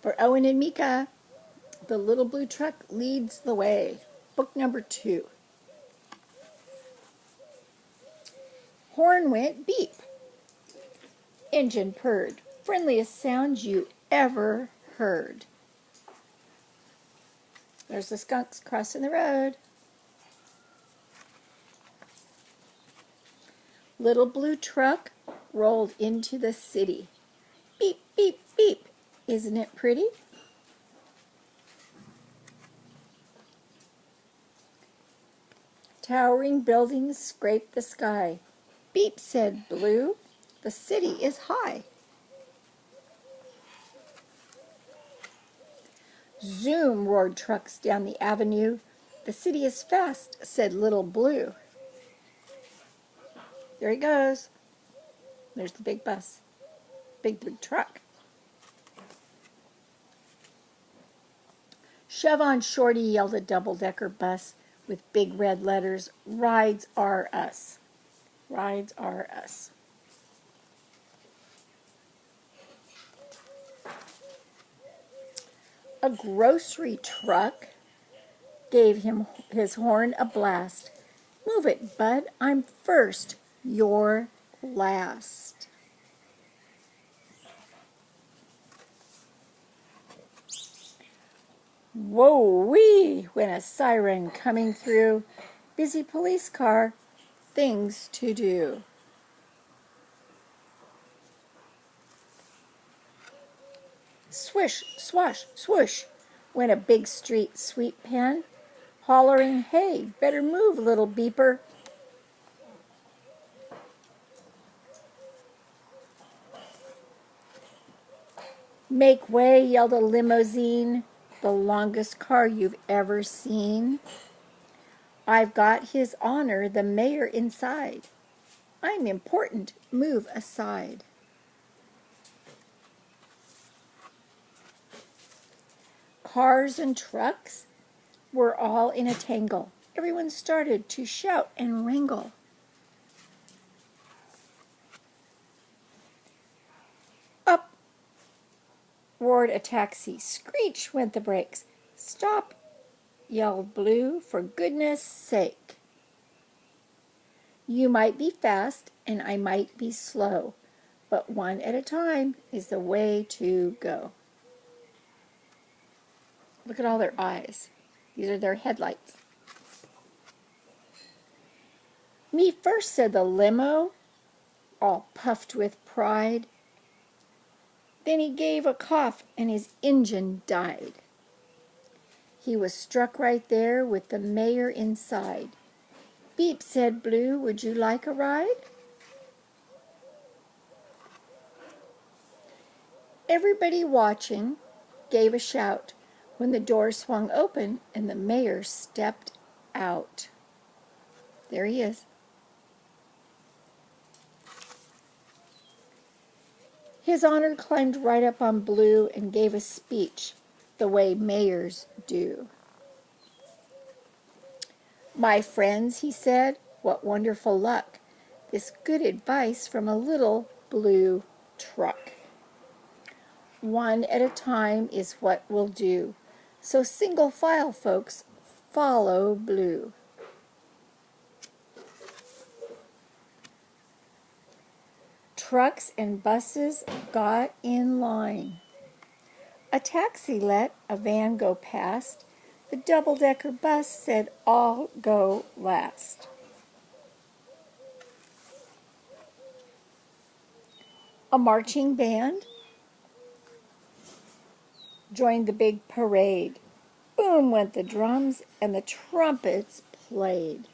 For Owen and Mika, The Little Blue Truck Leads the Way. Book number 2. Horn went beep. Engine purred. Friendliest sound you ever heard. There's the skunks crossing the road. Little Blue Truck rolled into the city. Beep, beep, beep. Isn't it pretty? Towering buildings scraped the sky. Beep, said Blue. The city is high. Zoom, roared trucks down the avenue. The city is fast, said Little Blue. There he goes. There's the big bus. Big truck. Shove on, Shorty, yelled a double-decker bus with big red letters. Rides are us. Rides are us. A grocery truck gave him his horn a blast. Move it, bud. I'm first. You're last. Whoa-wee, went a siren coming through. Busy police car, things to do. Swish, swash, swoosh, went a big street sweep pen, hollering, hey, better move, little beeper. Make way, yelled a limousine, the longest car you've ever seen. I've got his honor, the mayor, inside. I'm important, move aside. Cars and trucks were all in a tangle. Everyone started to shout and wrangle. Up roared a taxi. Screech went the brakes. Stop, yelled Blue, for goodness sake. You might be fast and I might be slow, but one at a time is the way to go. Look at all their eyes. These are their headlights. Me first, said the limo, all puffed with pride. Then he gave a cough and his engine died. He was struck right there with the mayor inside. Beep, said Blue, would you like a ride? Everybody watching gave a shout when the door swung open and the mayor stepped out. There he is. His honor climbed right up on Blue and gave a speech the way mayors do. My friends, he said, what wonderful luck. This good advice from a little blue truck. One at a time is what we'll do. So single file, folks, follow Blue. Trucks and buses got in line. A taxi let a van go past. The double-decker bus said, I'll go last. A marching band joined the big parade. Boom went the drums and the trumpets played.